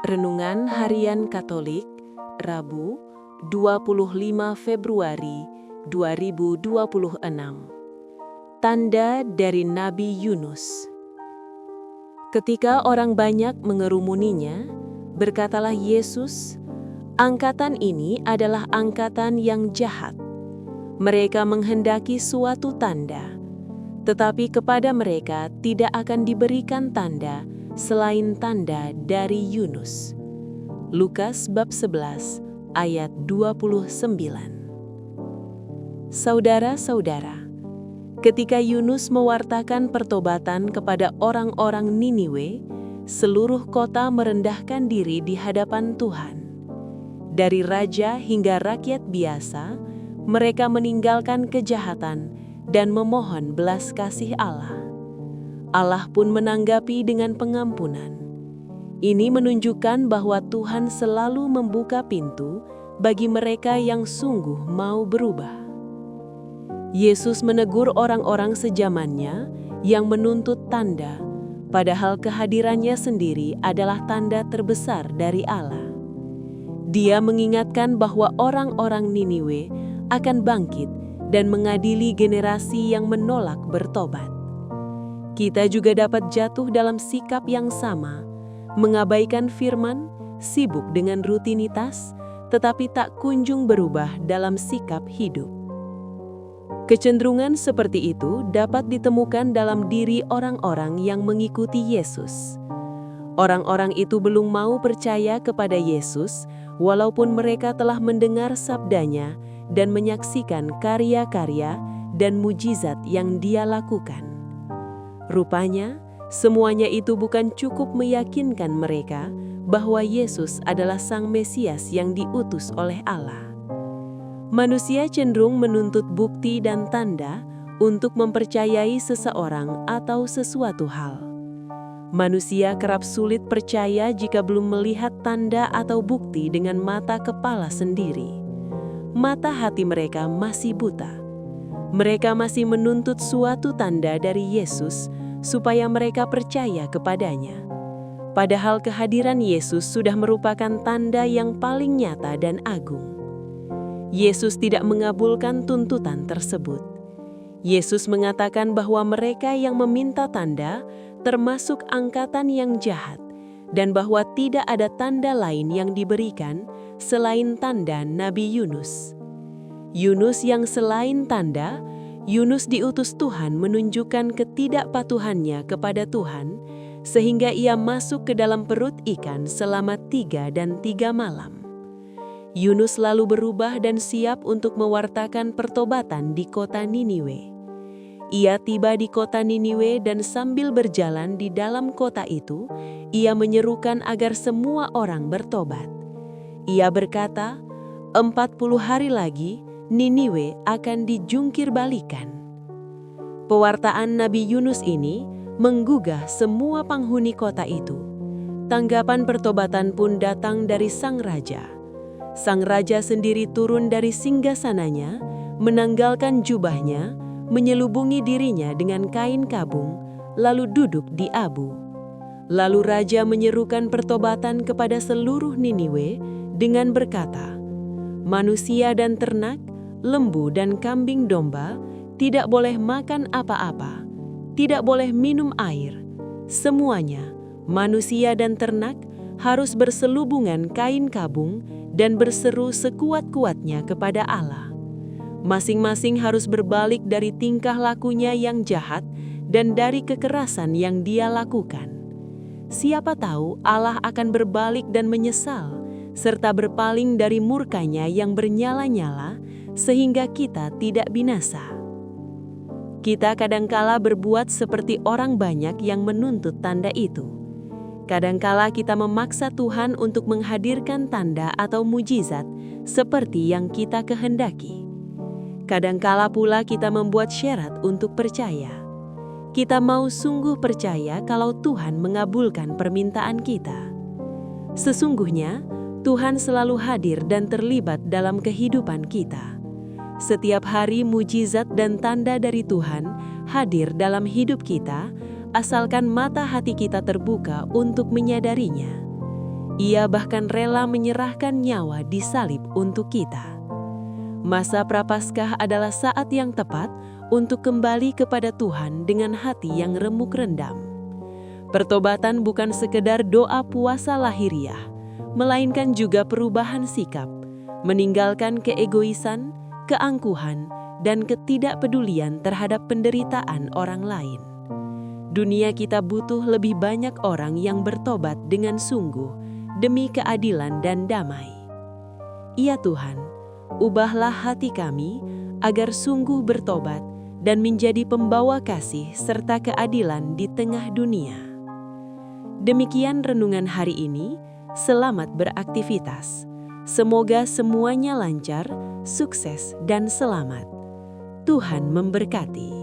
Renungan Harian Katolik, Rabu, 25 Februari 2026. Tanda dari Nabi Yunus. Ketika orang banyak mengerumuninya, berkatalah Yesus, "Angkatan ini adalah angkatan yang jahat. Mereka menghendaki suatu tanda, tetapi kepada mereka tidak akan diberikan tanda selain tanda dari Yunus." Lukas bab 11 ayat 29. Saudara-saudara, ketika Yunus mewartakan pertobatan kepada orang-orang Niniwe, seluruh kota merendahkan diri di hadapan Tuhan. Dari raja hingga rakyat biasa, mereka meninggalkan kejahatan dan memohon belas kasih Allah. Allah pun menanggapi dengan pengampunan. Ini menunjukkan bahwa Tuhan selalu membuka pintu bagi mereka yang sungguh mau berubah. Yesus menegur orang-orang sejamannya yang menuntut tanda, padahal kehadirannya sendiri adalah tanda terbesar dari Allah. Dia mengingatkan bahwa orang-orang Niniwe akan bangkit dan mengadili generasi yang menolak bertobat. Kita juga dapat jatuh dalam sikap yang sama, mengabaikan firman, sibuk dengan rutinitas, tetapi tak kunjung berubah dalam sikap hidup. Kecenderungan seperti itu dapat ditemukan dalam diri orang-orang yang mengikuti Yesus. Orang-orang itu belum mau percaya kepada Yesus, walaupun mereka telah mendengar sabdanya dan menyaksikan karya-karya dan mujizat yang Dia lakukan. Rupanya, semuanya itu bukan cukup meyakinkan mereka bahwa Yesus adalah Sang Mesias yang diutus oleh Allah. Manusia cenderung menuntut bukti dan tanda untuk mempercayai seseorang atau sesuatu hal. Manusia kerap sulit percaya jika belum melihat tanda atau bukti dengan mata kepala sendiri. Mata hati mereka masih buta. Mereka masih menuntut suatu tanda dari Yesus supaya mereka percaya kepadanya. Padahal kehadiran Yesus sudah merupakan tanda yang paling nyata dan agung. Yesus tidak mengabulkan tuntutan tersebut. Yesus mengatakan bahwa mereka yang meminta tanda termasuk angkatan yang jahat, dan bahwa tidak ada tanda lain yang diberikan selain tanda Nabi Yunus. Yunus yang selain tanda, Yunus diutus Tuhan menunjukkan ketidakpatuhannya kepada Tuhan, sehingga ia masuk ke dalam perut ikan selama 3 dan 3 malam. Yunus lalu berubah dan siap untuk mewartakan pertobatan di kota Niniwe. Ia tiba di kota Niniwe dan sambil berjalan di dalam kota itu, ia menyerukan agar semua orang bertobat. Ia berkata, 40 hari lagi, Niniwe akan dijungkir balikan. Pewartaan Nabi Yunus ini menggugah semua penghuni kota itu. Tanggapan pertobatan pun datang dari sang raja. Sang raja sendiri turun dari singgasananya, menanggalkan jubahnya, menyelubungi dirinya dengan kain kabung, lalu duduk di abu. Lalu raja menyerukan pertobatan kepada seluruh Niniwe dengan berkata, "Manusia dan ternak, lembu dan kambing domba tidak boleh makan apa-apa, tidak boleh minum air. Semuanya, manusia dan ternak, harus berselubungan kain kabung dan berseru sekuat-kuatnya kepada Allah. Masing-masing harus berbalik dari tingkah lakunya yang jahat dan dari kekerasan yang dia lakukan. Siapa tahu Allah akan berbalik dan menyesal, serta berpaling dari murkanya yang bernyala-nyala, sehingga kita tidak binasa." Kita kadangkala berbuat seperti orang banyak yang menuntut tanda itu. Kadangkala kita memaksa Tuhan untuk menghadirkan tanda atau mujizat seperti yang kita kehendaki. Kadangkala pula kita membuat syarat untuk percaya. Kita mau sungguh percaya kalau Tuhan mengabulkan permintaan kita. Sesungguhnya, Tuhan selalu hadir dan terlibat dalam kehidupan kita. Setiap hari mujizat dan tanda dari Tuhan hadir dalam hidup kita, asalkan mata hati kita terbuka untuk menyadarinya. Ia bahkan rela menyerahkan nyawa di salib untuk kita. Masa Prapaskah adalah saat yang tepat untuk kembali kepada Tuhan dengan hati yang remuk rendam. Pertobatan bukan sekedar doa puasa lahiriah, melainkan juga perubahan sikap, meninggalkan keegoisan, keangkuhan, dan ketidakpedulian terhadap penderitaan orang lain. Dunia kita butuh lebih banyak orang yang bertobat dengan sungguh demi keadilan dan damai. Ya Tuhan, ubahlah hati kami agar sungguh bertobat dan menjadi pembawa kasih serta keadilan di tengah dunia. Demikian renungan hari ini. Selamat beraktivitas. Semoga semuanya lancar, sukses, dan selamat. Tuhan memberkati.